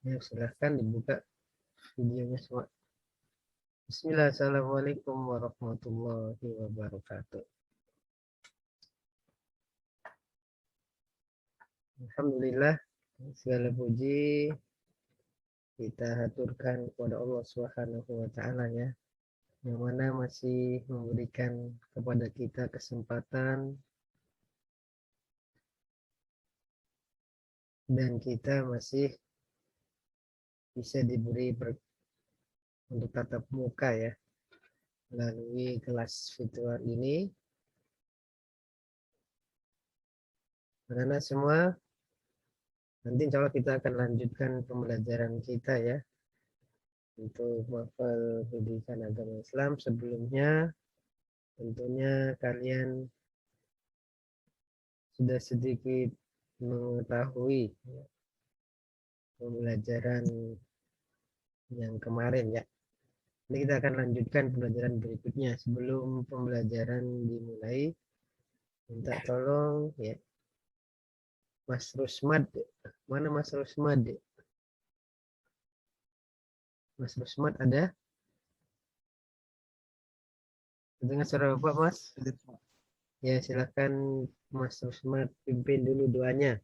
Ya, silahkan dibuka videonya semua. Bismillah, assalamualaikum warahmatullahi wabarakatuh. Alhamdulillah, segala puji kita haturkan kepada Allah Subhanahu wa taala ya, yang mana masih memberikan kepada kita kesempatan dan kita masih bisa diberi untuk tatap muka ya melalui kelas virtual ini. Karena semua nanti insya Allah kita akan lanjutkan pembelajaran kita ya untuk mahfal pendidikan agama Islam. Sebelumnya tentunya kalian sudah sedikit mengetahui ya, pembelajaran yang kemarin ya. Ini kita akan lanjutkan pembelajaran berikutnya. Sebelum pembelajaran dimulai, minta tolong ya Mas Rusmad. Mana Mas Rusmad? Mas Rusmad ada? Dengar suara Bapak, Mas? Ya, silakan Mas Rusmad pimpin dulu doanya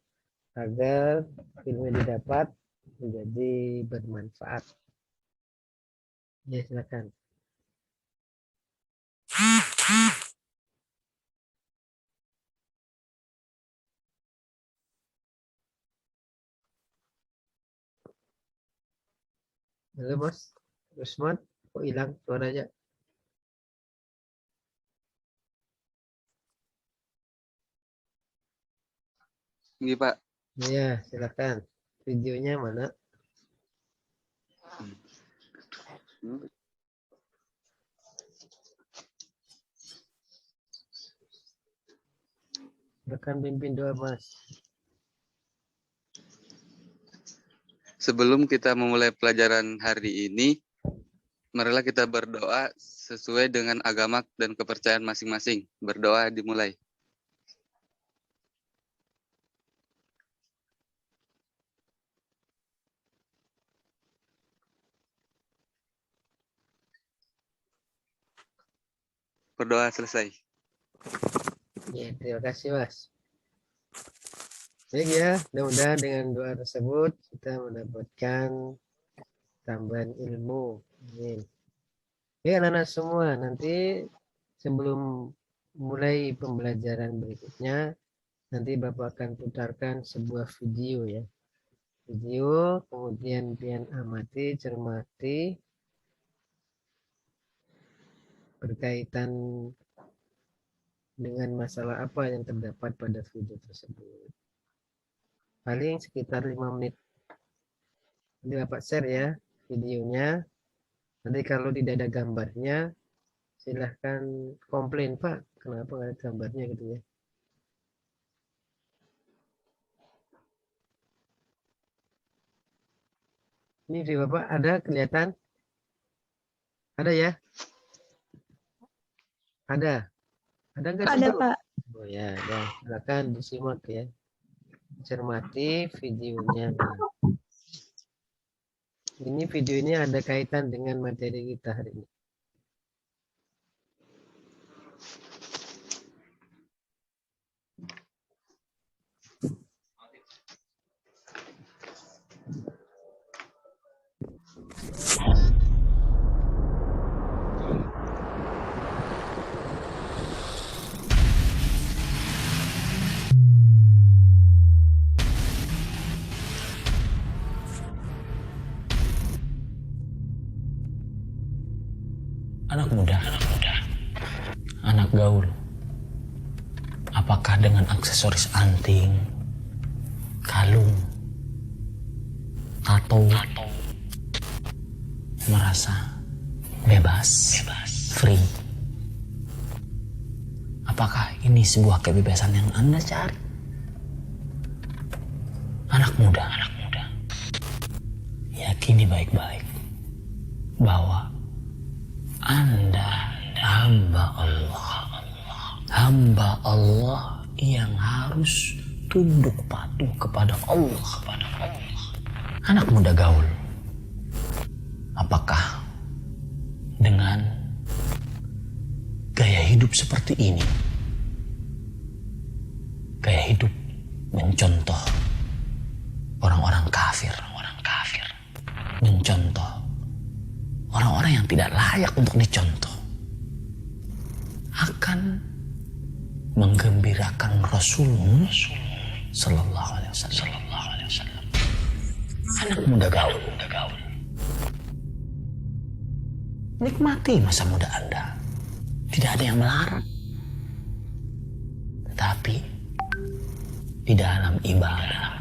agar ilmu didapat menjadi bermanfaat. Ya, silakan. Halo, Mas Rusmad, kok hilang suaranya? Iya Pak. Ya, silakan. Videonya mana? Silakan pimpin doa, Mas. Sebelum kita memulai pelajaran hari ini, marilah kita berdoa sesuai dengan agama dan kepercayaan masing-masing. Berdoa dimulai. Berdoa selesai. Ya, terima kasih, Mas. Baik ya, mudah-mudahan dengan doa tersebut kita mendapatkan tambahan ilmu. Amin. Ya, anak-anak semua, nanti sebelum mulai pembelajaran berikutnya, nanti Bapak akan putarkan sebuah video ya. Video, kemudian pian amati, cermati, berkaitan dengan masalah apa yang terdapat pada video tersebut. Paling sekitar 5 menit. Nanti Bapak share ya videonya. Nanti kalau tidak ada gambarnya, silahkan komplain Pak, kenapa nggak ada gambarnya gitu ya. Ini video Bapak ada kelihatan? Ada ya? Ada? Ada nggak? Ada Pak. Oh ya, silakan disimak ya. Cermati videonya. Ini video ini ada kaitan dengan materi kita hari ini. Anak muda, anak gaul, apakah dengan aksesoris anting, kalung, tato, merasa bebas, free? Apakah ini sebuah kebebasan yang Anda cari? Anak muda, yakini baik-baik bahwa Anda hamba Allah yang harus tunduk patuh kepada Allah. Anak muda gaul, apakah dengan gaya hidup seperti ini, gaya hidup mencontoh orang-orang kafir, mencontoh orang-orang yang tidak layak untuk dicontoh, akan menggembirakan Rasulullah Sallallahu Alaihi Wasallam. Anak muda gaul, nikmati masa muda Anda. Tidak ada yang melarang. Tetapi di dalam ibadah,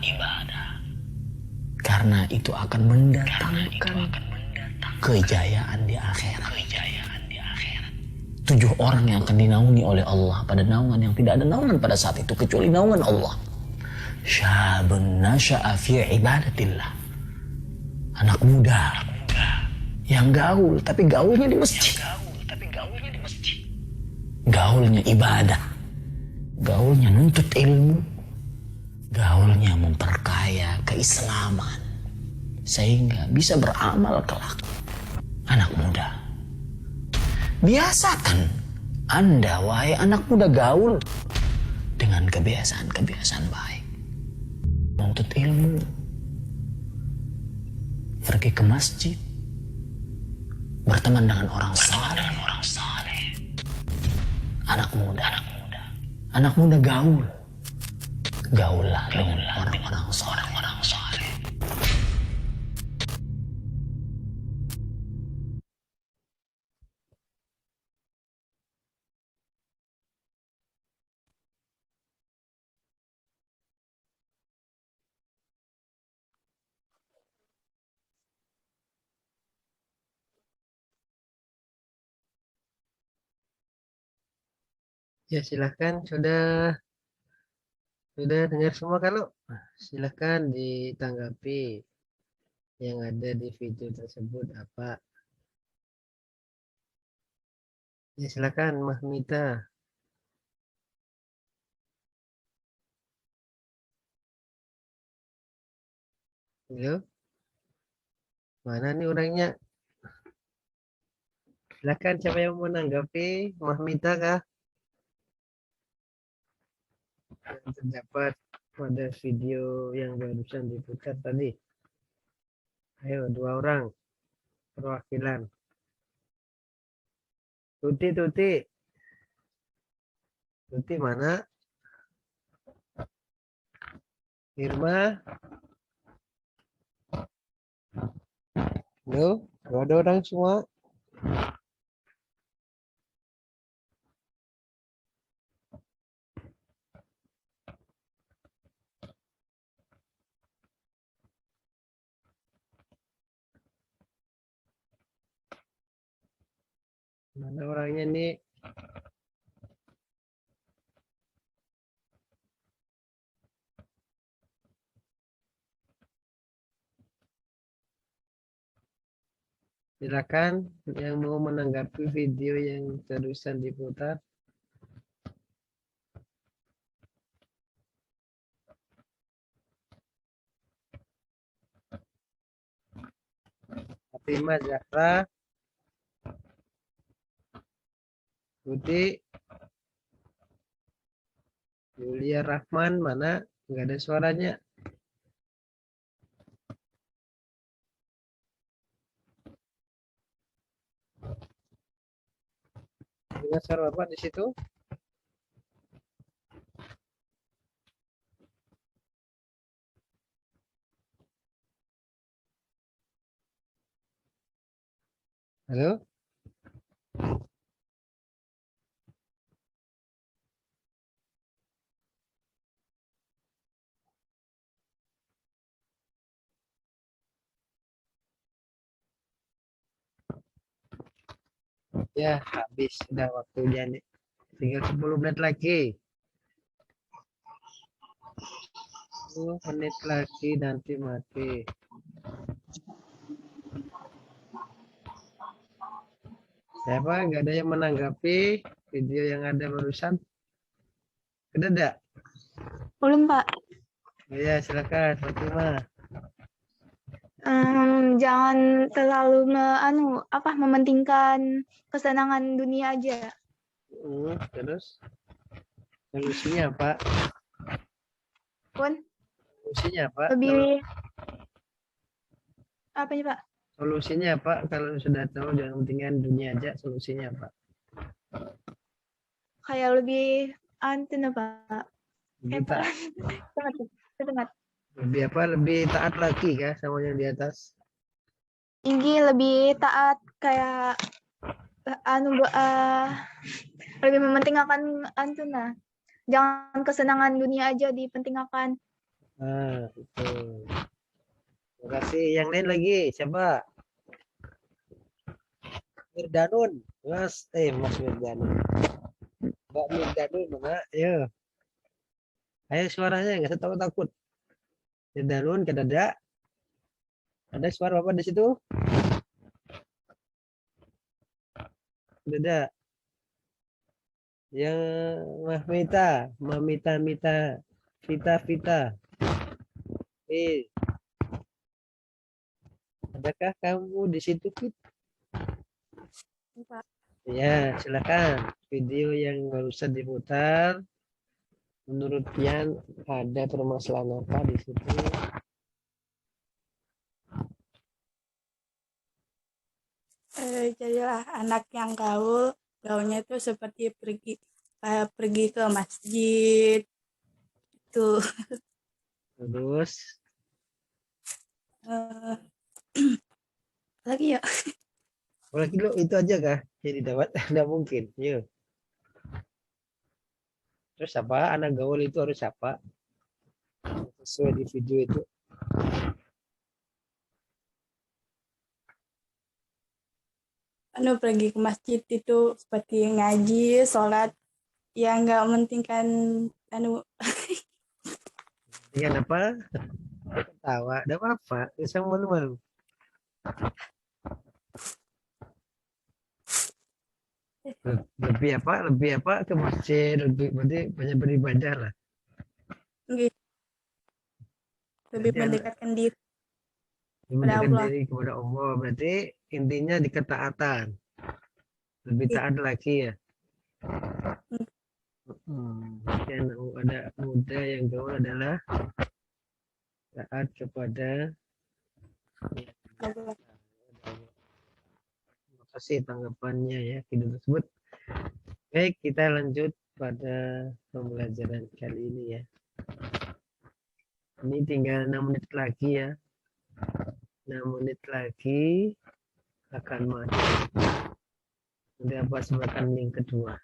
karena itu akan mendatangkan kejayaan di akhirat. 7 orang yang akan dinaungi oleh Allah pada naungan yang tidak ada naungan pada saat itu kecuali naungan Allah. Syabun nasya'a fi ibadatillah. Anak muda yang gaul, tapi gaulnya di masjid. Gaulnya ibadah. Gaulnya nuntut ilmu. Gaulnya memperkaya keislaman. Sehingga bisa beramal kelak. Anak muda, biasakan Anda, wahai anak muda gaul, dengan kebiasaan-kebiasaan baik. Nuntut ilmu. Pergi ke masjid. Berteman dengan orang saleh. Anak muda gaul. Gaullah dengan orang-orang saleh. Ya silahkan, sudah dengar semua. Kalau silahkan ditanggapi yang ada di video tersebut apa. Ya silakan Mahmita. Halo, mana nih orangnya? Silakan, siapa yang mau menanggapi? Mahmita kah? Yang terdapat pada video yang barusan diputar tadi. Ayo, 2 orang perwakilan. Tuti mana? Irma? Halo, gak ada orang semua. Mana orangnya nih? Silakan yang mau menanggapi video yang barusan diputar. Fatimah Zahra, Budi, Yulia Rahman, mana? Nggak ada suaranya. Dengar suara Bapak di situ? Halo? Ya, habis sudah waktunya nih. Tinggal 10 menit lagi. 10 menit lagi nanti mati. Siapa? Nggak ada yang menanggapi video yang ada barusan? Ada enggak? Belum, Pak. Ya, silakan Fatima. Jangan terlalu mementingkan kesenangan dunia aja. Terus solusinya apa? Pun Solusinya apa? lebih apa nih, Pak? Solusinya apa? Kalau sudah tahu jangan pentingkan dunia aja, solusinya apa? Kayak lebih Pak. Lebih taat, Setengah. lebih apa? Lebih taat lagi kah sama yang di atas? Tinggi lebih taat kayak lebih mementingkan jangan kesenangan dunia aja dipentingkan. Betul. Terima kasih. Yang lain lagi siapa? Mirdanun, Mas Mirdanun. Mbak Mirdanun, mana? Ayo. Ayo suaranya nggak usah takut. Mirdanun, ada? Ada suara apa di situ? Ada. Yang Mita, Vita. Adakah kamu di situ, Fit? Ya, silakan. Video yang barusan diputar. Menurut Pian ada permasalahan apa di situ? Jadilah anak yang gaulnya itu seperti pergi ke masjid itu. Terus Lagi ya. lagi lo itu aja kah? Jadi dapat tidak mungkin. Yuk. Terus apa? Anak gaul itu harus apa? Sesuai di video itu. Pergi ke masjid itu seperti ngaji, sholat, yang nggak mementingkan Dengan apa? Ketawa. Ada apa? Bisa malu-malu. Lebih apa ke masjid, lebih berarti banyak beribadah lah. lebih mendekatkan diri Mendekatkan Allah. diri kepada Allah, berarti intinya di ketaatan. Lebih taat lagi ya. Dan ada muda yang gaul adalah taat kepada Allah. Terima kasih tanggapannya ya video tersebut. Baik, kita lanjut pada pembelajaran kali ini ya. Ini tinggal 6 menit lagi ya. 6 menit lagi akan maju. Nanti apa sebakan link kedua.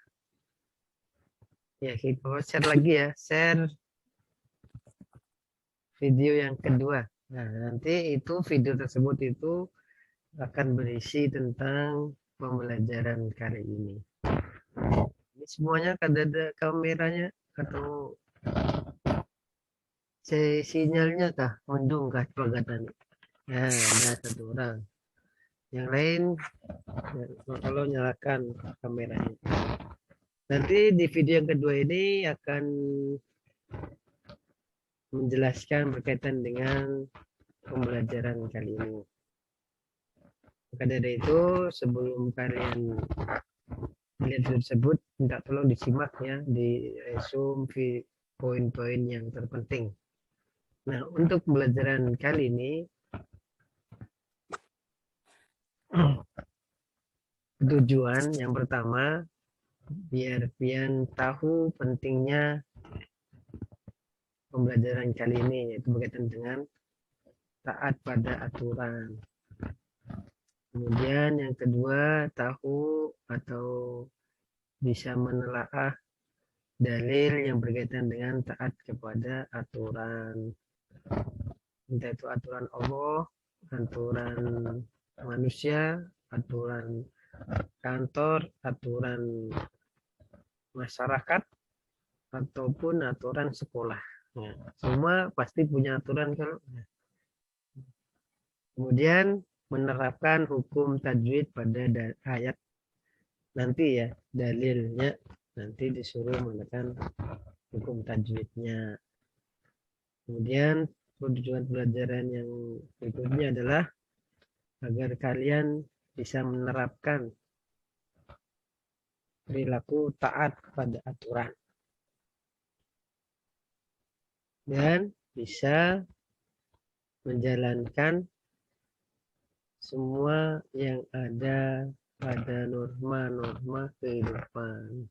Ya, kita share lagi ya. Share video yang kedua. Nah, nanti itu video tersebut itu akan berisi tentang pembelajaran kali ini. Ini semuanya kan ada kameranya atau sinyalnya kah mendung kah pelagatan. Nah, ada satu orang. Yang lain kalau nyalakan kameranya. Nanti di video yang kedua ini akan menjelaskan berkaitan dengan pembelajaran kali ini. Maka dari itu sebelum kalian lihat tersebut minta tolong disimak ya, di resume poin-poin yang terpenting. Nah, untuk pembelajaran kali ini tujuan yang pertama biar Pian tahu pentingnya pembelajaran kali ini, yaitu berkaitan dengan taat pada aturan. Kemudian yang kedua tahu atau bisa menelaah dalil yang berkaitan dengan taat kepada aturan. Entah itu aturan Allah, aturan manusia, aturan kantor, aturan masyarakat, ataupun aturan sekolah. Ya, semua pasti punya aturan kalau. Kemudian menerapkan hukum tajwid pada ayat nanti ya, dalilnya nanti disuruh menggunakan hukum tajwidnya. Kemudian tujuan pelajaran yang berikutnya adalah agar kalian bisa menerapkan perilaku taat pada aturan dan bisa menjalankan semua yang ada pada norma-norma kehidupan.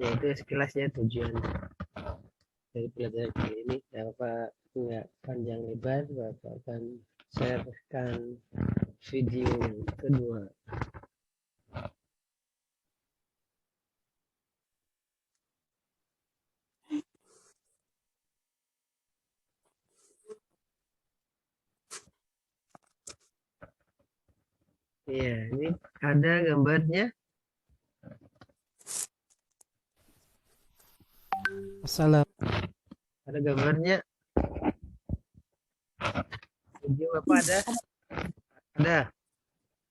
Yaitu sekilas ya tujuan dari pelajaran kali ini. Bapak nggak panjang lebar, Bapak akan sharekan video yang kedua. Iya, ini ada gambarnya. Ada gambarnya. Video apa ada? Ada.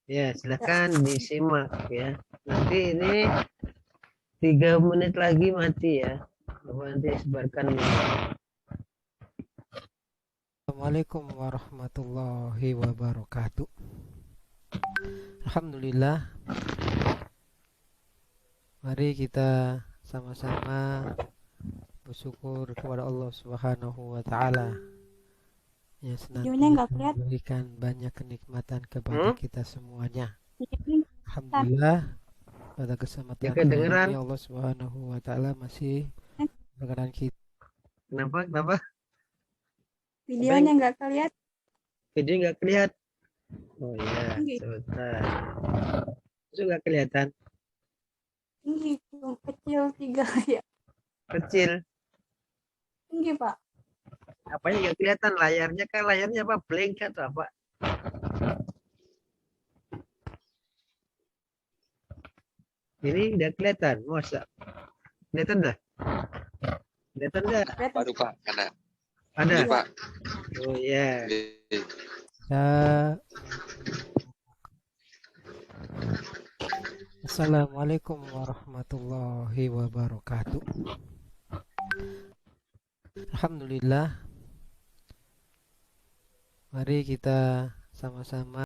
Ya, silakan disimak ya. Nanti ini 3 menit lagi mati ya. Bapak nanti sebarkan. Assalamualaikum warahmatullahi wabarakatuh. Alhamdulillah. Mari kita sama-sama bersyukur kepada Allah Subhanahu wa taala yang Videonya nggak senantiasa kelihatan. memberikan banyak kenikmatan kepada kita semuanya. Ini Alhamdulillah, pada kesempatan Ya, kali kedengeran. ini Allah Subhanahu wa taala masih berkenan kita. Kenapa? videonya nggak kelihatan. Video nggak kelihatan. Oh ya, Tinggi. sebentar. Itu nggak kelihatan. Tinggi, kecil 3 ya. Kecil. Tinggi, Pak. Apanya nggak kelihatan? Layarnya kan layarnya apa? Blank atau apa? Ini udah kelihatan. Masa? Kelihatan dah? Kelihatan dah? Baru Pak, ada. Ada? Ini, Pak. Oh ya. Ya. Assalamualaikum warahmatullahi wabarakatuh. Alhamdulillah. Mari kita sama-sama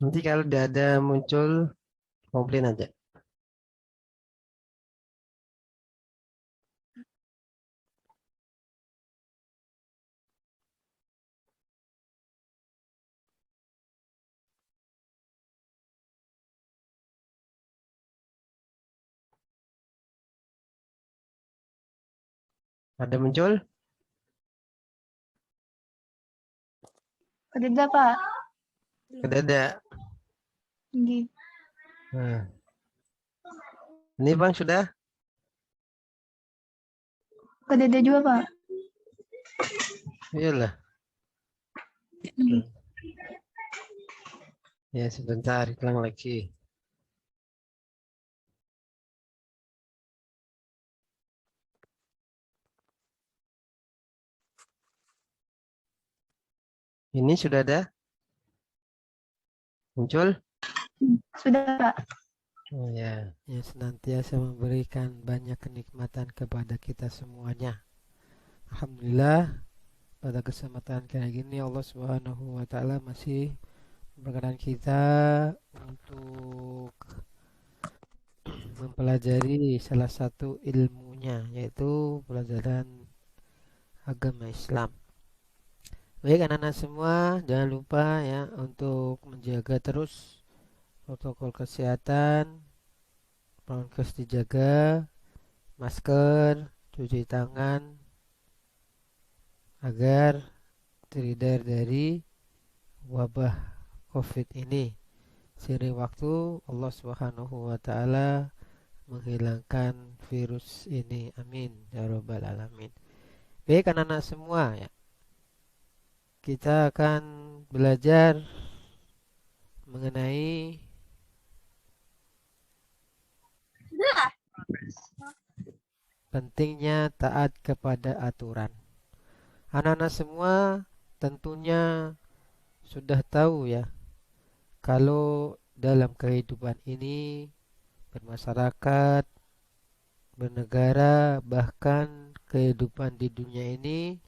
Nanti kalau udah ada muncul, komplain aja. Ada muncul? Kededa, Pak. Ada. Tinggi. Nah. Ini Bang sudah? Kededa juga, Pak. Iyalah. Tinggi. Ya sebentar, hilang lagi. Ini sudah ada? Muncul? Sudah, Pak. Oh ya. yang senantiasa memberikan banyak kenikmatan kepada kita semuanya. Alhamdulillah, pada kesempatan kali ini Allah Subhanahu wa taala masih berkenan kita untuk mempelajari salah satu ilmunya, yaitu pelajaran agama Islam. Baik anak-anak semua, jangan lupa ya untuk menjaga terus protokol kesehatan, prokes dijaga, masker, cuci tangan, agar terhindar dari wabah COVID ini. Seiring waktu Allah Subhanahu wa taala menghilangkan virus ini. Amin ya rabbal alamin. Baik anak-anak semua ya. Kita akan belajar mengenai pentingnya taat kepada aturan. Anak-anak semua tentunya sudah tahu ya, kalau dalam kehidupan ini, bermasyarakat, bernegara, bahkan kehidupan di dunia ini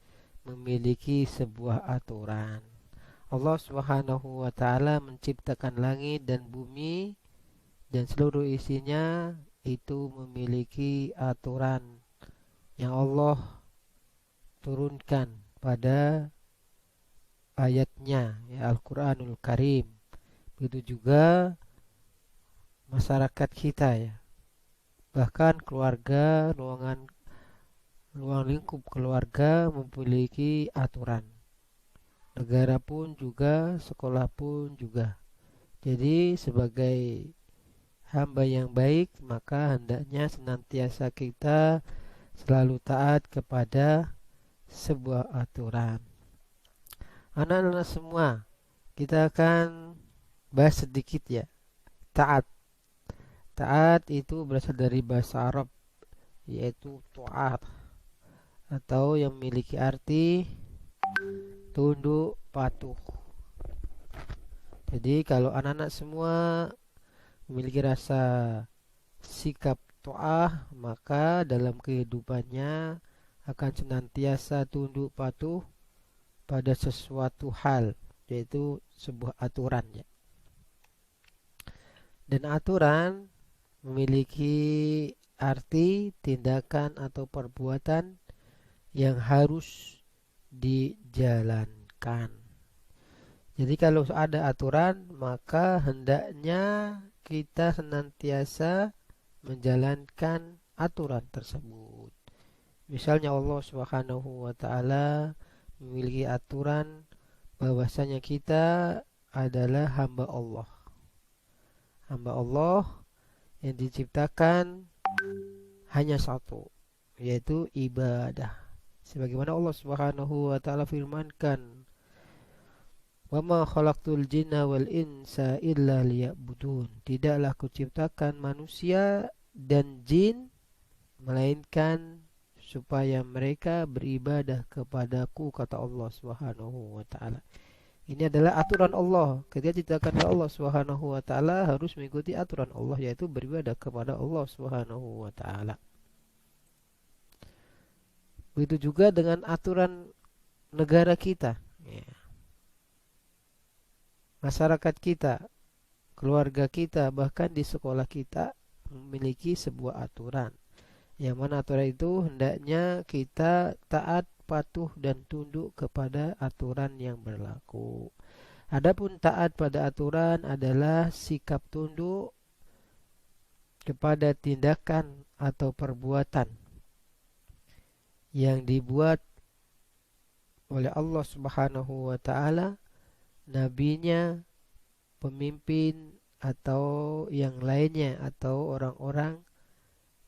memiliki sebuah aturan. Allah Subhanahu wa taala menciptakan langit dan bumi dan seluruh isinya itu memiliki aturan yang Allah turunkan pada ayatnya, ya, Al-Quranul Karim. Begitu juga masyarakat kita ya, bahkan keluarga, ruang lingkup keluarga memiliki aturan. Negara pun juga, sekolah pun juga. Jadi sebagai hamba yang baik, maka hendaknya senantiasa kita selalu taat kepada sebuah aturan. Anak-anak semua, kita akan bahas sedikit ya, taat. Taat itu berasal dari bahasa Arab, yaitu ta'at, atau yang memiliki arti tunduk patuh. Jadi kalau anak-anak semua memiliki rasa sikap ta'ah, maka dalam kehidupannya akan senantiasa tunduk patuh pada sesuatu hal, yaitu sebuah aturan ya. Dan aturan memiliki arti tindakan atau perbuatan yang harus dijalankan. Jadi kalau ada aturan, maka hendaknya kita senantiasa menjalankan aturan tersebut. Misalnya Allah Subhanahu wa taala memiliki aturan bahwasanya kita adalah hamba Allah. Hamba Allah yang diciptakan hanya satu, yaitu ibadah. Sebagaimana Allah Subhanahu wa taala firmankan, "Wa ma khalaqtul jinna wal insa illa liya'budun." Tidaklah kuciptakan manusia dan jin melainkan supaya mereka beribadah kepadaku, kata Allah Subhanahu wa taala. Ini adalah aturan Allah. Ketika diciptakan oleh Allah Subhanahu wa taala harus mengikuti aturan Allah, yaitu beribadah kepada Allah Subhanahu wa taala. Begitu juga dengan aturan negara kita, ya. Masyarakat kita, keluarga kita, bahkan di sekolah kita memiliki sebuah aturan. Yang mana aturan itu hendaknya kita taat, patuh dan tunduk kepada aturan yang berlaku. Adapun taat pada aturan adalah sikap tunduk kepada tindakan atau perbuatan yang dibuat oleh Allah Subhanahu wa taala, nabinya, pemimpin atau yang lainnya, atau orang-orang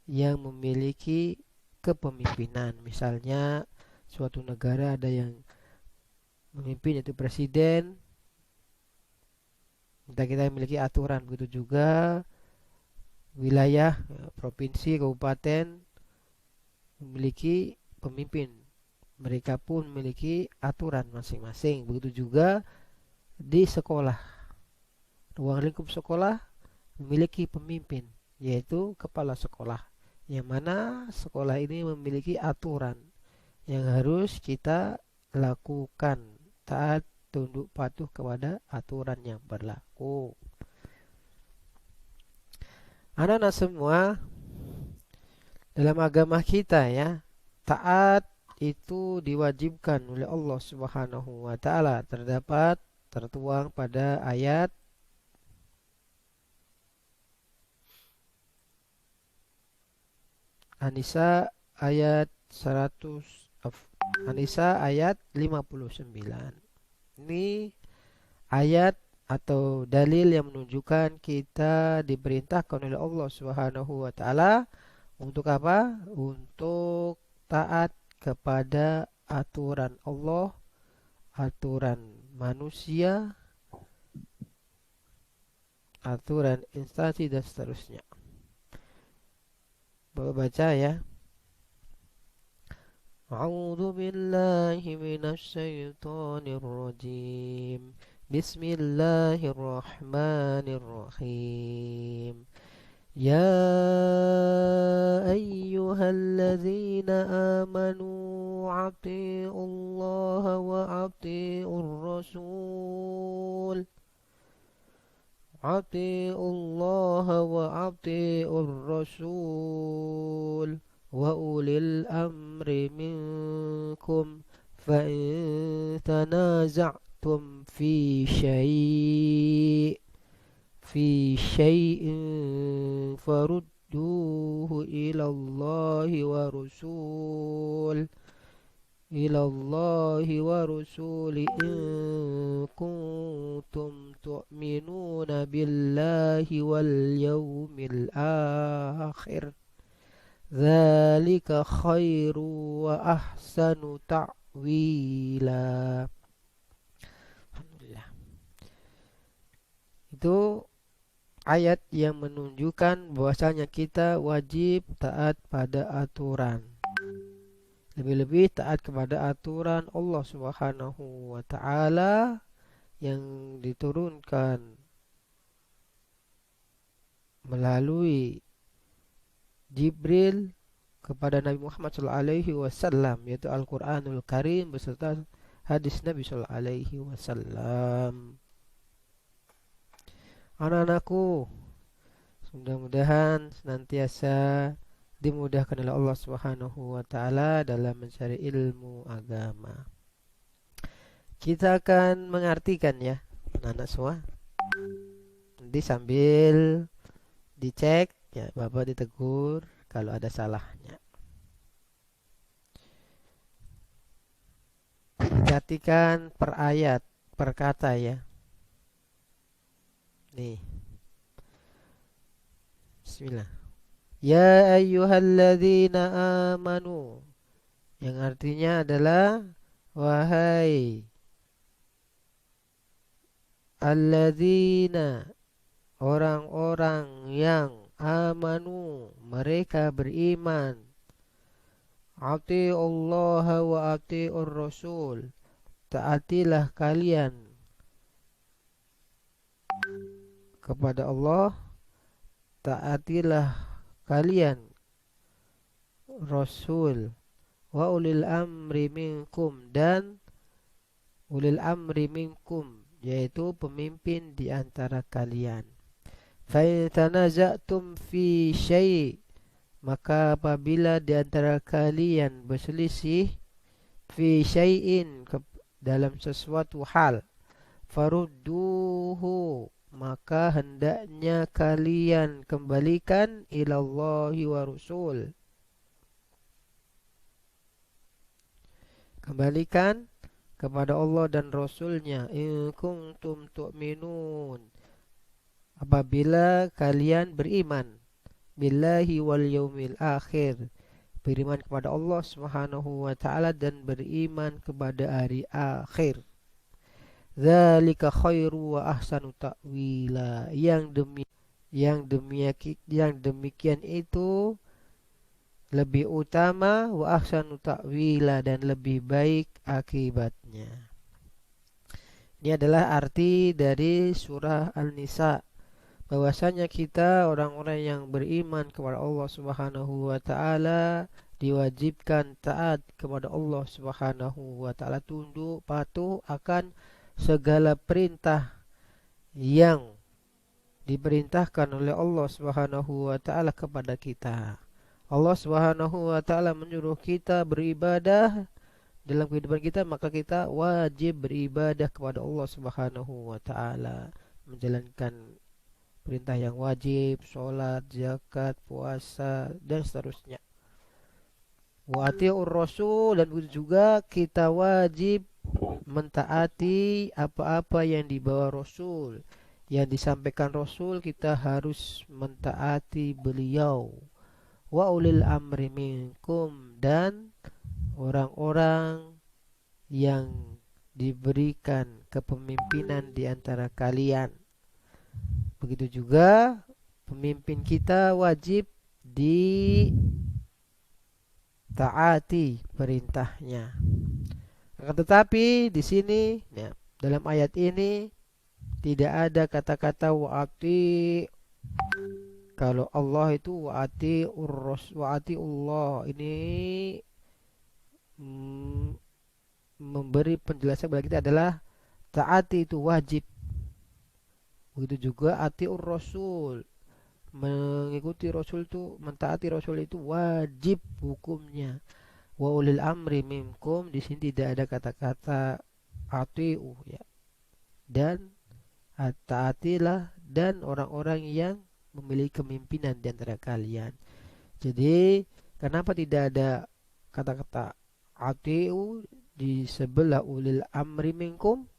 yang memiliki kepemimpinan. Misalnya suatu negara ada yang memimpin, yaitu presiden, kita memiliki aturan. Begitu juga wilayah, provinsi, kabupaten memiliki pemimpin, mereka pun memiliki aturan masing-masing. Begitu juga di sekolah, ruang lingkup sekolah memiliki pemimpin, yaitu kepala sekolah, yang mana sekolah ini memiliki aturan yang harus kita lakukan, taat, tunduk patuh kepada aturan yang berlaku. Anak-anak semua, dalam agama kita ya, taat itu diwajibkan oleh Allah Subhanahu wa taala. Tertuang pada ayat An-Nisa ayat 59. Ini ayat atau dalil yang menunjukkan kita diperintahkan oleh Allah Subhanahu wa taala untuk apa? Untuk taat kepada aturan Allah, aturan manusia, aturan instansi dan seterusnya. Bapak baca ya. أعوذ بالله من الشيطان الرجيم. بسم الله الرحمن الرحيم. يا أيها الذين آمنوا أطيعوا الله وأطيعوا الرسول أطيعوا الله وأطيعوا الرسول وأولي الأمر منكم فإن تنازعتم في شيء فردوه إلى الله ورسول إن كنتم تؤمنون بالله واليوم الآخر ذلك خير وأحسن ta'wila. Alhamdulillah. Itu ayat yang menunjukkan bahwasanya kita wajib taat pada aturan. Lebih-lebih taat kepada aturan Allah Subhanahu wa taala yang diturunkan melalui Jibril kepada Nabi Muhammad SAW, yaitu Al-Quranul Karim beserta hadis Nabi SAW. Anak-anakku, mudah-mudahan senantiasa dimudahkan oleh Allah Subhanahu wa taala dalam mencari ilmu agama. Kita akan mengartikan ya, anak-anak semua. Nanti sambil dicek ya, Bapak ditegur kalau ada salahnya. Perhatikan per ayat, per kata ya. Nih. Bismillah. Ya ayyuhalladzina amanu. Yang artinya adalah wahai alladzina, orang-orang yang amanu, mereka beriman. Ati'ullaha wa ati'ur rasul, taatilah kalian kepada Allah, taatilah kalian Rasul, wa ulil amri minkum, dan ulil amri minkum, yaitu pemimpin di antara kalian. Fa in tanaza'tum fi syai', maka apabila di antara kalian berselisih fi syai'in, dalam sesuatu hal, farudduhu, maka hendaknya kalian kembalikan ilallahi wa rasul, kembalikan kepada Allah dan Rasulnya. In kuntum tu'minun, apabila kalian beriman, billahi wal yaumil akhir, beriman kepada Allah Subhanahu wa taala dan beriman kepada hari akhir. Dzalika khairu wa ahsanu ta'wila, yang demikian itu lebih utama, wa ahsanu ta'wila, dan lebih baik akibatnya. Ini adalah arti dari surah An-Nisa, bahwasanya kita orang-orang yang beriman kepada Allah Subhanahu wa taala diwajibkan taat kepada Allah Subhanahu wa taala, tunduk patuh akan segala perintah yang diperintahkan oleh Allah Subhanahu wa taala kepada kita. Allah Subhanahu wa taala menyuruh kita beribadah dalam kehidupan kita, maka kita wajib beribadah kepada Allah Subhanahu wa taala, menjalankan perintah yang wajib, sholat, zakat, puasa, dan seterusnya. Wa ati'ur rasul, dan begitu juga kita wajib mentaati apa-apa yang dibawa Rasul, yang disampaikan Rasul, kita harus mentaati beliau. Wa ulil amri minkum, dan orang-orang yang diberikan kepemimpinan di antara kalian. Begitu juga pemimpin kita wajib taati perintahnya. Akan tetapi di sini ya, dalam ayat ini tidak ada kata-kata wa'ati. Kalau Allah itu wa'ati Allah ini memberi penjelasan kepada kita adalah taati itu wajib. Begitu juga atiur rasul, mengikuti rasul itu, mentaati rasul itu wajib hukumnya. Wa ulil amri minkum, di sini tidak ada kata-kata atiu ya. Dan taatilah dan orang-orang yang memiliki kepemimpinan di antara kalian. Jadi kenapa tidak ada kata-kata atiu di sebelah ulil amri minkum?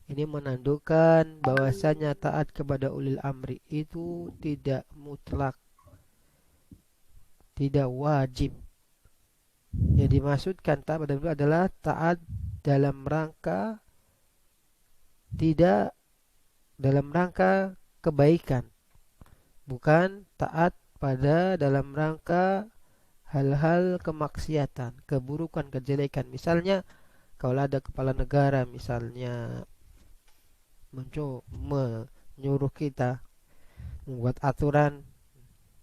Ini menandakan bahwasanya taat kepada ulil amri itu tidak mutlak, tidak wajib. Yang dimaksudkan taat pada itu adalah taat dalam rangka tidak dalam rangka kebaikan, bukan taat pada dalam rangka hal-hal kemaksiatan, keburukan, kejelekan. Misalnya kalau ada kepala negara misalnya menyuruh kita membuat aturan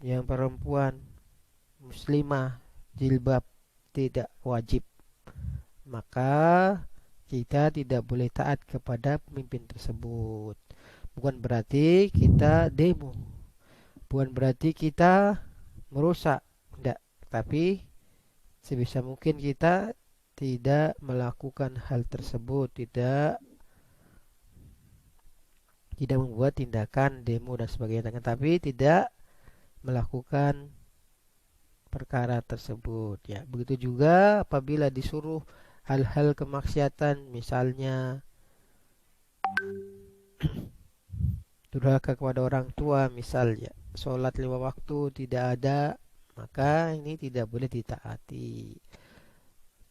yang perempuan muslimah jilbab tidak wajib, maka kita tidak boleh taat kepada pemimpin tersebut. Bukan berarti kita demo, bukan berarti kita merusak, tidak. Tapi sebisa mungkin kita tidak melakukan hal tersebut, tidak membuat tindakan demo dan sebagainya, tapi tidak melakukan perkara tersebut ya. Begitu juga apabila disuruh hal-hal kemaksiatan, misalnya durhaka kepada orang tua, misalnya sholat 5 waktu tidak ada, maka ini tidak boleh ditaati.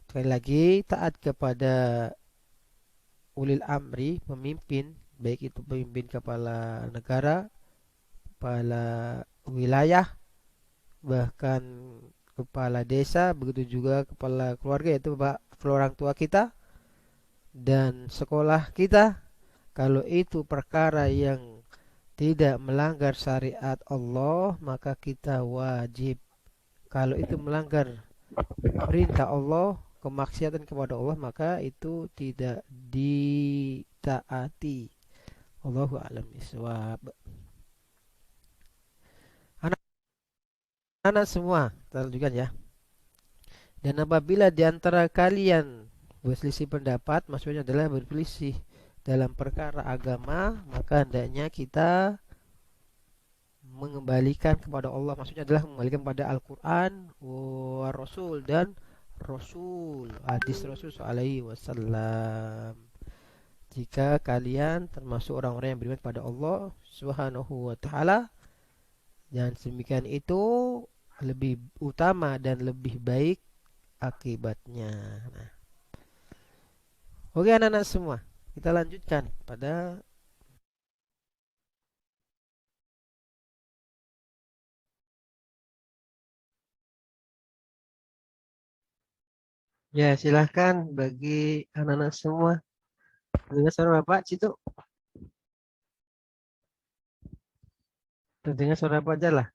Sekali lagi, taat kepada ulil amri, pemimpin, baik itu pemimpin kepala negara, kepala wilayah, bahkan kepala desa, begitu juga kepala keluarga, yaitu bapak orang tua kita dan sekolah kita. Kalau itu perkara yang tidak melanggar syariat Allah, maka kita wajib. Kalau itu melanggar perintah Allah, kemaksiatan kepada Allah, maka itu tidak ditaati. Allahu a'lam bishawab. Anak semua, terlanjutkan ya. Dan apabila di antara kalian berselisih pendapat, maksudnya adalah berselisih dalam perkara agama, maka hendaknya kita mengembalikan kepada Allah, maksudnya adalah mengembalikan pada Al-Quran wa Rasul dan Rasul, hadis Rasul sallallahu wasallam. Jika kalian termasuk orang-orang yang beriman pada Allah Subhanahu wa taala, dan demikian itu lebih utama dan lebih baik akibatnya. Nah. Oke anak-anak semua, kita lanjutkan pada ya, silahkan bagi anak-anak semua. Dengar suara Bapak, Citu. Dengar suara Bapak aja lah.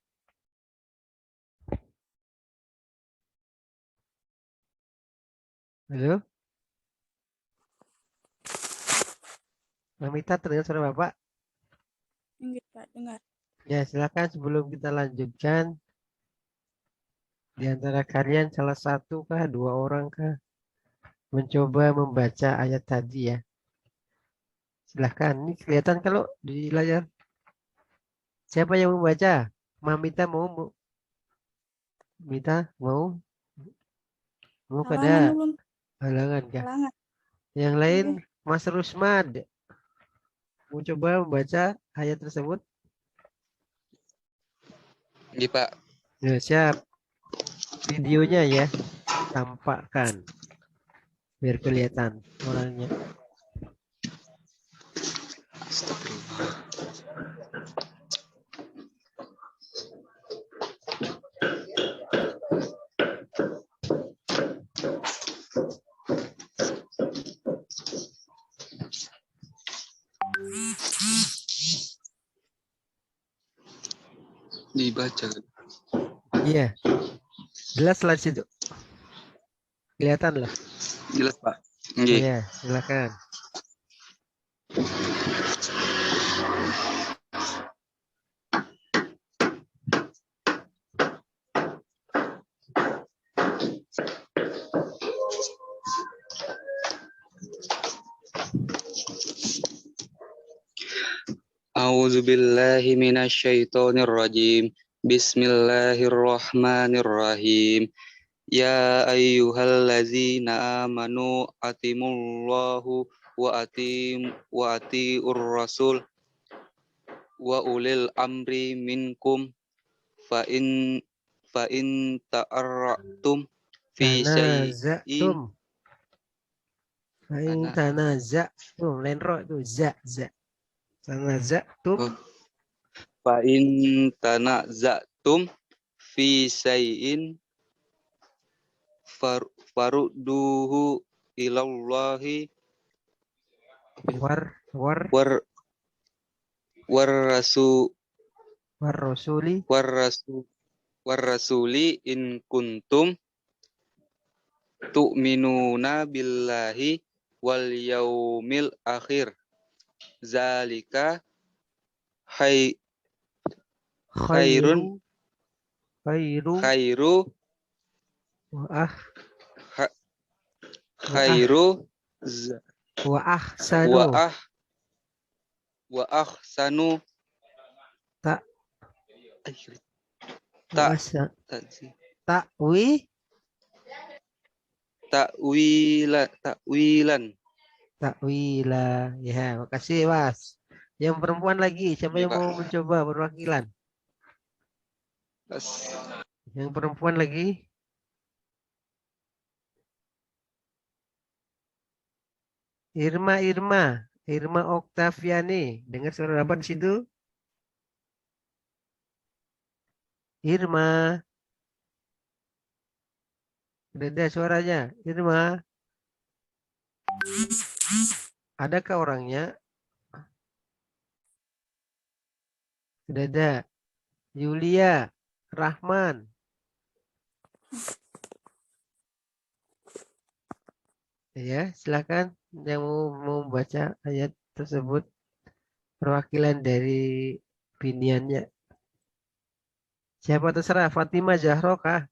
Halo? Mamita, terdengar suara Bapak? Enggak, Pak, dengar. Ya, silakan sebelum kita lanjutkan. Di antara kalian salah satu kah, 2 orang kah mencoba membaca ayat tadi ya. Silahkan, ini kelihatan kalau di layar. Siapa yang membaca? Mamita mau? Mita mau? Mau Halangan kada? belum? Halangan kah? Halangan. Yang lain, Mas Rusmad. Mau coba membaca ayat tersebut? Iya, Pak. Ya, siap. Videonya ya, tampakkan. Biar kelihatan orangnya. Astagfirullah. Dibaca. Iya, jelas lah di situ. Kelihatan lah. Jelas, Pak. Oh, Nggih. ya, silakan. A'udzubillahi minasyaitonirrajim. Bismillahirrahmanirrahim. Ya ayyuhallazina amanu atimullahu wa atiur rasul wa ulil amri minkum fa in ta'arratum fi syai'in Tanazatum. Fa'in tanazatum. Lain roh itu. Za. Tanazatum. Oh. fa in tanaza'tum fi syai'in farudduhu ilallahi War war rasuli. warrasuli in kuntum tu'minuna billahi wal yaumil akhir zalika khairun Khairu. Wa khairu z- ahsanu. wa ahsanu Ta- ta- Wasa- ta- ta'wilan. Takwila. Ya, makasih Mas. Yang perempuan lagi, siapa Iya, yang Pak. mau mencoba perwakilan? Yang perempuan lagi. Irma Oktaviani. Dengar suara apa di situ? Irma. Udah ada suaranya. Irma. Adakah orangnya? Sudah ada. Yulia Rahman. Ya, silakan yang mau baca ayat tersebut, perwakilan dari biniannya. Siapa terserah, Fatimah Zahro kah?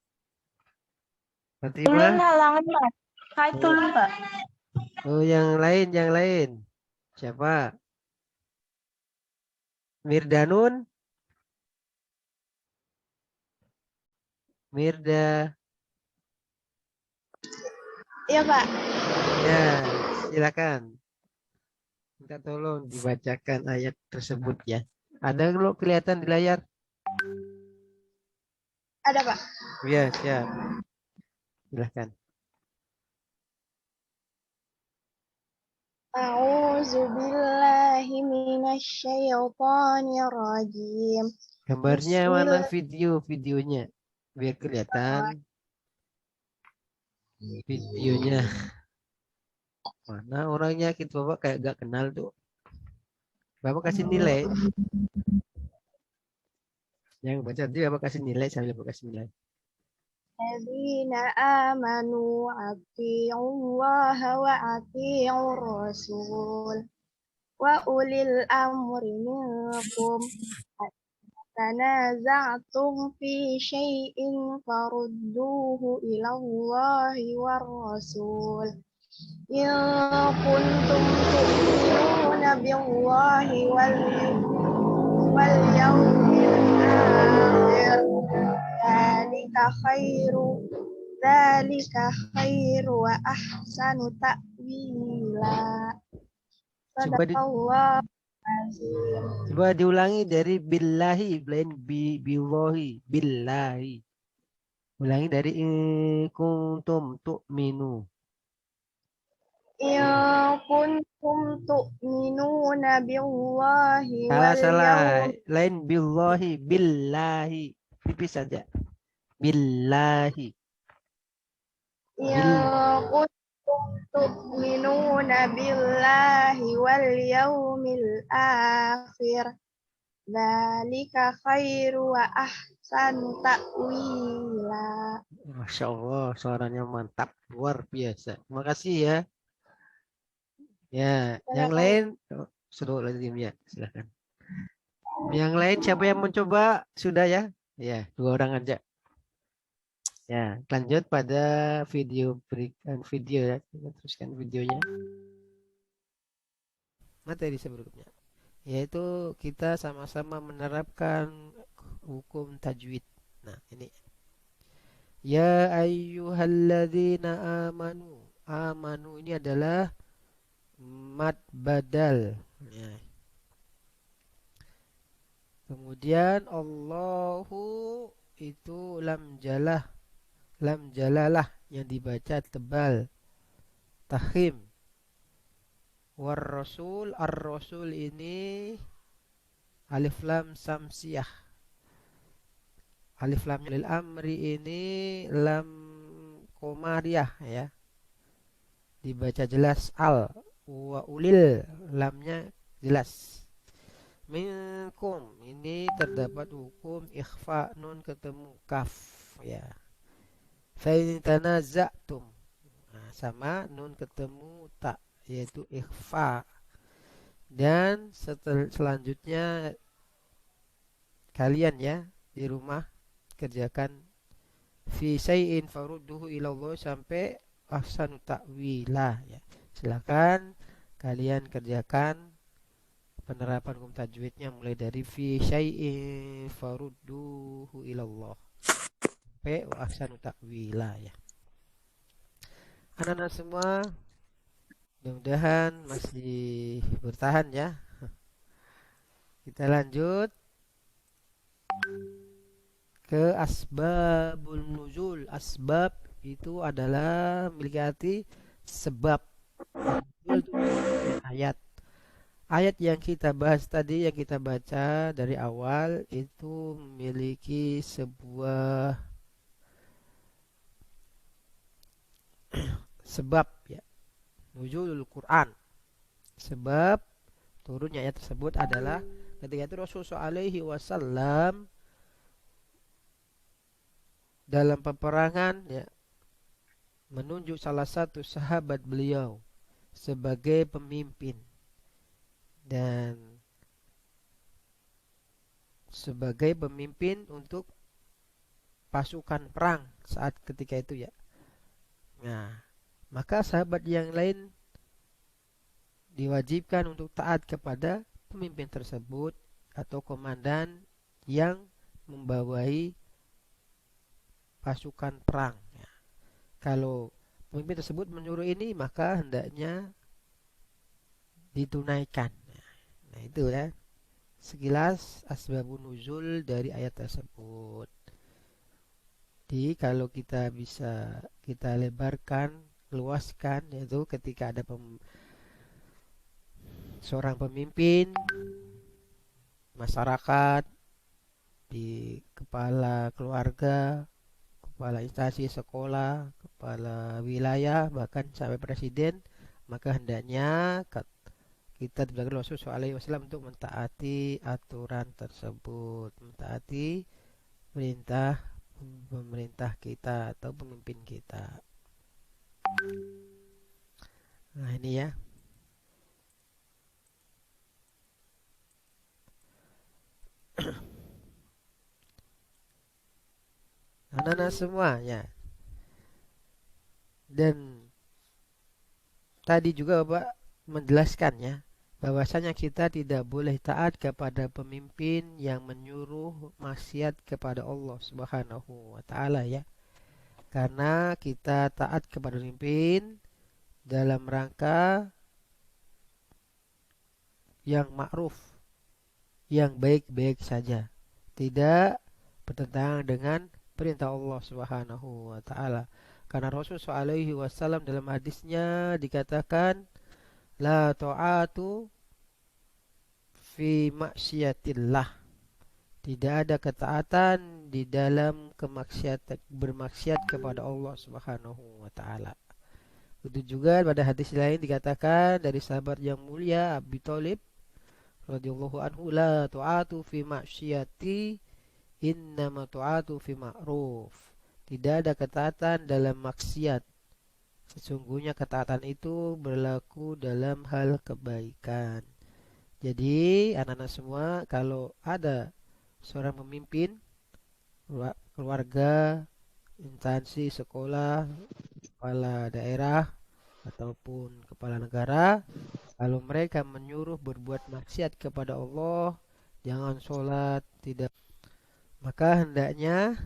Tulun Fatimah? halangan, Pak. Hai, tulun, Pak. Oh, yang lain. Siapa? Mirdanun? Mirda. Iya, Pak. Ya, silakan. Minta tolong dibacakan ayat tersebut ya. Ada lo kelihatan di layar? Ada, Pak. Ya, siap. Silakan. A'udzu billahi minasyaitonir rajim. Gambarnya mana videonya? Biar kelihatan videonya. Mana orangnya, kita Bapak kayak gak kenal tuh. Bapak kasih nilai. Yang baca dia Bapak kasih nilai, sambil Bapak kasih nilai. Alladzina amanu atiullaha wa atiur rasul wa ulil amri minkum tanaza'tum fi syai'in farudduhu ilallahi war rasul in kuntum tu'minuna billahi wal yawmil akhir dzalika khairu wa ahsanu ta'wila. Sadaqallahu azim. Coba diulangi dari billahi, lain billahi, billahi. Ulangi dari kuntum tu'minu. In kuntum tu'minuna billahi Salah. Lain billahi, billahi. Tipis saja. Billahi. In kuntum tu'minuna billahi wal yawmil akhir Dzalika khairu wa ahsanu ta'wila. Masya Allah, suaranya mantap, luar biasa. Terima kasih ya. Ya, yang lain, suruh lagi ya, silakan. Yang lain siapa yang mencoba? Sudah ya? Ya, 2 orang aja. Ya, lanjut pada berikan video ya. Kita teruskan videonya. Materi sebelumnya, yaitu kita sama-sama menerapkan hukum tajwid. Nah, ini. Ya ayyuhalladzina amanu. Amanu ini adalah mad badal. Ya. Kemudian Allahu itu lam jalalah yang dibaca tebal. Tahim. War rasul, ar-rasul ini alif lam samsiyah. Alif lam lil amri ini lam komariah ya. Dibaca jelas al. Wa ulil, lamnya jelas. Minkum, ini terdapat hukum ikhfa, nun ketemu kaf ya. Fa in tanaza'tum, nah, sama nun ketemu ta, yaitu ikhfa. Dan selanjutnya kalian ya di rumah kerjakan fi syai'in farudduhu ilallah sampai ahsanu ta'wilah ya. Silakan kalian kerjakan penerapan hukum tajwidnya mulai dari fi syai'in farudduhu ilallah sampai ahsanu ta'wilah ya. Anak-anak semua mudah-mudahan masih bertahan ya. Kita lanjut ke asbabul nuzul. Asbab itu adalah milik arti sebab. Ayat. Ayat yang kita bahas tadi, yang kita baca dari awal itu memiliki sebuah sebab ya. Nuzulul Quran. Sebab turunnya ayat tersebut adalah ketika itu Rasulullah alaihi wasallam dalam peperangan ya, menunjuk salah satu sahabat beliau sebagai pemimpin dan sebagai pemimpin untuk pasukan perang saat ketika itu ya. Nah, maka sahabat yang lain diwajibkan untuk taat kepada pemimpin tersebut atau komandan yang membawai pasukan perang ya. Kalau pemimpin tersebut menyuruh ini, maka hendaknya ditunaikan. Nah, itu ya sekilas asbabun nuzul dari ayat tersebut. Jadi kalau kita bisa kita lebarkan, luaskan, yaitu ketika ada seorang pemimpin masyarakat, di kepala keluarga, kepala instansi sekolah, kepala wilayah, bahkan sampai presiden, maka hendaknya kita diberikan Rasulullah SAW untuk mentaati aturan tersebut, mentaati perintah pemerintah kita atau pemimpin kita. Nah, ini ya. Anak-anak semua ya. Dan tadi juga Bapak menjelaskan ya, bahwasanya kita tidak boleh taat kepada pemimpin yang menyuruh maksiat kepada Allah Subhanahu wa taala ya. Karena kita taat kepada pemimpin dalam rangka yang ma'ruf, yang baik-baik saja, tidak bertentangan dengan perintah Allah Subhanahu wa taala. Karena Rasulullah SAW dalam hadisnya dikatakan la ta'atu fi maksiatillah. Tidak ada ketaatan di dalam bermaksiat kepada Allah Subhanahu wa taala. Begitu juga pada hadis lain dikatakan dari sahabat yang mulia Abi Thalib radhiyallahu anhu, la tu'atu fi ma'syiyati innama tu'atu fi ma'ruf. Tidak ada ketaatan dalam maksiat. Sesungguhnya ketaatan itu berlaku dalam hal kebaikan. Jadi anak-anak semua, kalau ada seorang pemimpin, keluarga, instansi sekolah, kepala daerah, ataupun kepala negara, kalau mereka menyuruh berbuat maksiat kepada Allah, jangan sholat, tidak, maka hendaknya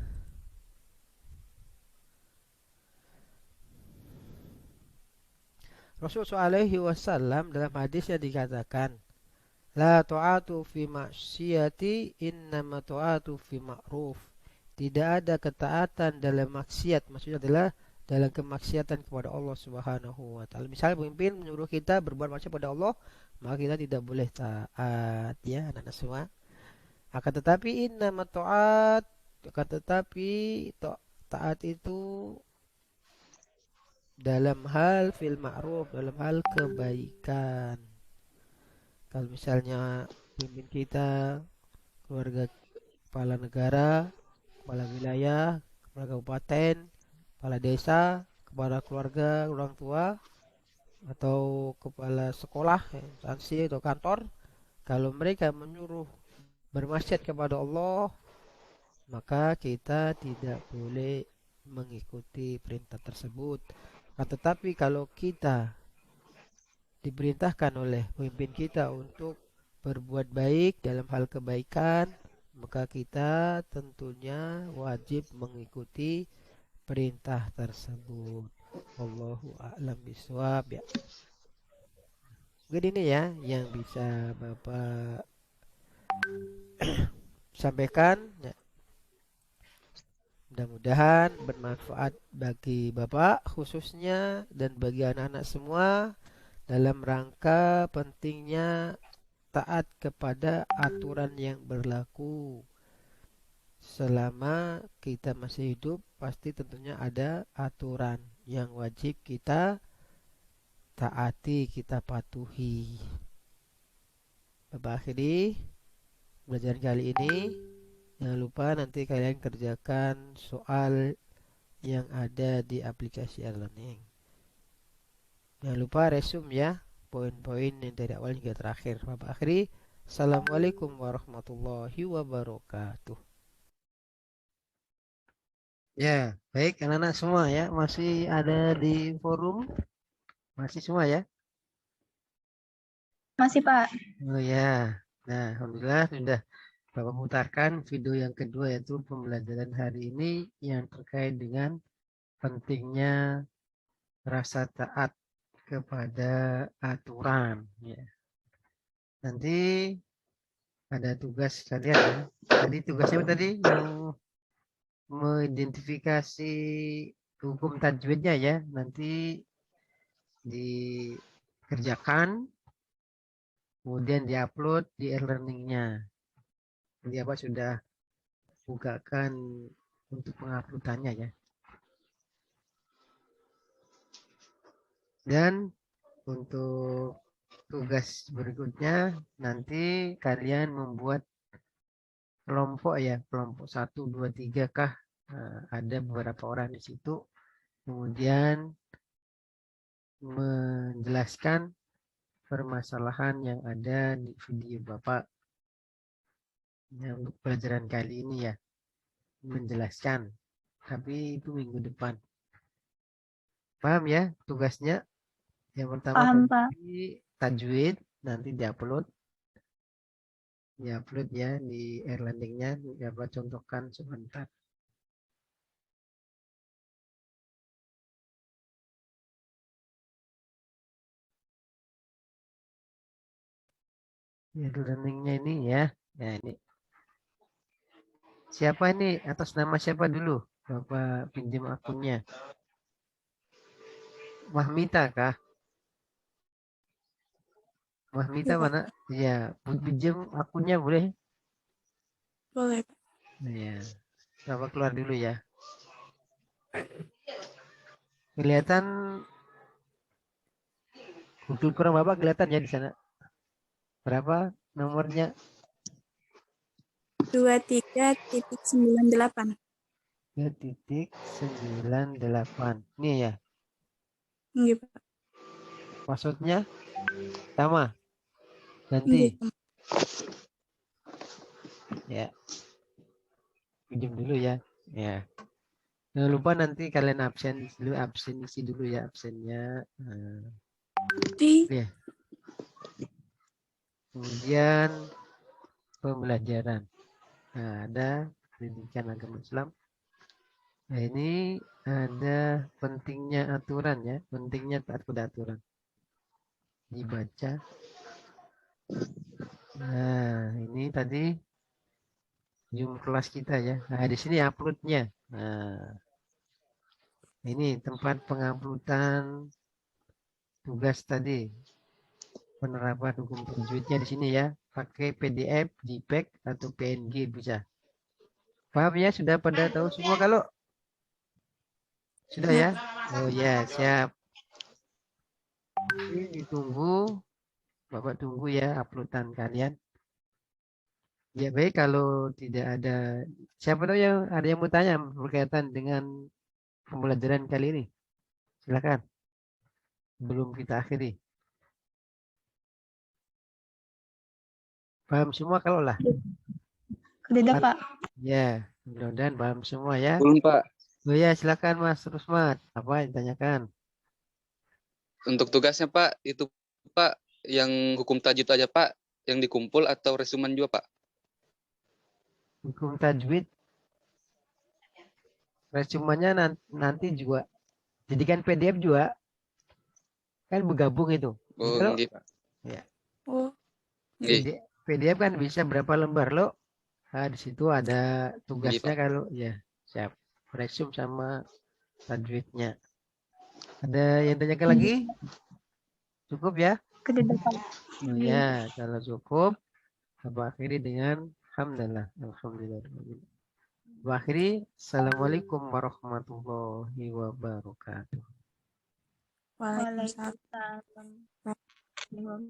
Rasulullah SAW dalam hadisnya dikatakan, la ta'atu fi maksiati innama ta'atu fi ma'ruf. Tidak ada ketaatan dalam maksiat, maksudnya adalah dalam kemaksiatan kepada Allah Subhanahu wa taala. Misalnya pemimpin menyuruh kita berbuat maksiat kepada Allah, maka kita tidak boleh taat, ya anak-anak semua. Akan tetapi innama ta'at, akan tetapi taat itu dalam hal fil ma'ruf, dalam hal kebaikan. Kalau misalnya pemimpin kita, keluarga, kepala negara, kepala wilayah, kepala kabupaten, kepala desa, kepala keluarga, orang tua, atau kepala sekolah, instansi atau kantor, kalau mereka menyuruh bermaksiat kepada Allah, maka kita tidak boleh mengikuti perintah tersebut. Tetapi kalau kita diperintahkan oleh pemimpin kita untuk berbuat baik dalam hal kebaikan, maka kita tentunya wajib mengikuti perintah tersebut. Wallahu a'lam bishawab, ya. Mungkin ini ya yang bisa Bapak sampaikan, ya. Mudah-mudahan bermanfaat bagi Bapak khususnya dan bagi anak-anak semua, dalam rangka pentingnya taat kepada aturan yang berlaku. Selama kita masih hidup, pasti tentunya ada aturan yang wajib kita taati, kita patuhi. Bapak akhiri pelajaran kali ini. Jangan lupa nanti kalian kerjakan soal yang ada di aplikasi e-learning. Jangan lupa resume ya, poin-poin yang dari awal hingga terakhir. Bapak akhiri, assalamualaikum warahmatullahi wabarakatuh. Ya, baik anak-anak semua ya, masih ada di forum, masih semua ya? Masih, Pak. Oh ya, nah alhamdulillah sudah Bapak putarkan video yang kedua, yaitu pembelajaran hari ini yang terkait dengan pentingnya rasa taat kepada aturan, ya. Nanti ada tugas kalian ya. Tadi tugasnya tadi yang mengidentifikasi hukum tajwidnya ya, nanti dikerjakan, kemudian diupload di e-learningnya. Jadi apa sudah bukakan untuk penguploadannya ya. Dan untuk tugas berikutnya nanti kalian membuat kelompok ya, kelompok 1, 2, 3 kah, ada beberapa orang di situ, kemudian menjelaskan permasalahan yang ada di video Bapak ya, untuk pelajaran kali ini ya, menjelaskan, tapi itu minggu depan. Paham ya tugasnya? Yang pertama Paham, Pak. tadi tajwid, nanti diupload ya di e-learningnya, dapat contohkan sebentar. E-learningnya ini ya, nah ini siapa ini, atas nama siapa dulu Bapak pinjam akunnya? Mahmita kah? Mahmita Iya, Pak. mana? Ya, pinjam akunnya boleh? Boleh, Pak. Ya, Bapak keluar dulu ya. Kelihatan Google kurang Bapak kelihatan ya di sana. Berapa? nomornya? 23.98. 3.98. Ini ya. Nggih, Pak. Maksudnya sama. Nggih, Ganti. Ya. Pinjam dulu ya. Ya. Jangan lupa nanti kalian absen dulu, isi dulu ya absennya. Nah, ya. Kemudian pembelajaran. Nah, ada pendidikan agama Islam. Nah, ini ada pentingnya aturan ya, pentingnya taat pada aturan. Dibaca. Nah, ini tadi Zoom kelas kita ya. Nah, di sini uploadnya. Nah, ini tempat penguploadan tugas tadi. Penerapan hukum tajwidnya di sini ya. Pakai PDF, JPEG atau PNG bisa. Paham ya? Sudah pada tahu semua kalau? Sudah ya? Oh ya, siap. Ini ditunggu. Bapak tunggu ya uploadan kalian. Ya baik, kalau tidak ada, siapa tahu yang ada yang mau tanya berkaitan dengan pembelajaran kali ini. Silakan. Belum kita akhiri. Paham semua kalau lah? Tidak, Pak. Ya, mudah-mudahan paham semua ya. Belum, Pak. Oh ya, silakan Mas Rusmat. Apa yang ditanyakan? Untuk tugasnya, Pak, itu Pak yang hukum tajwid aja, Pak, yang dikumpul atau resumen juga, Pak? Hukum tajwid. Resumenya nanti juga. Jadikan PDF juga. Kan bergabung itu. Jadi Oh, kalau nggih, Pak. ya, Oh, Nggih, PDF kan bisa berapa lembar lo? Nah, di situ ada nggih, tugasnya Pak. kalau ya siap. Resum sama tajwidnya. Ada yang tanyakan lagi? Cukup ya? Tidak, Pak. Oh ya, kalau cukup, saya akhiri dengan alhamdulillah. Alhamdulillah. Akhiri, assalamualaikum warahmatullahi wabarakatuh. Waalaikumsalam. Waalaikumsalam.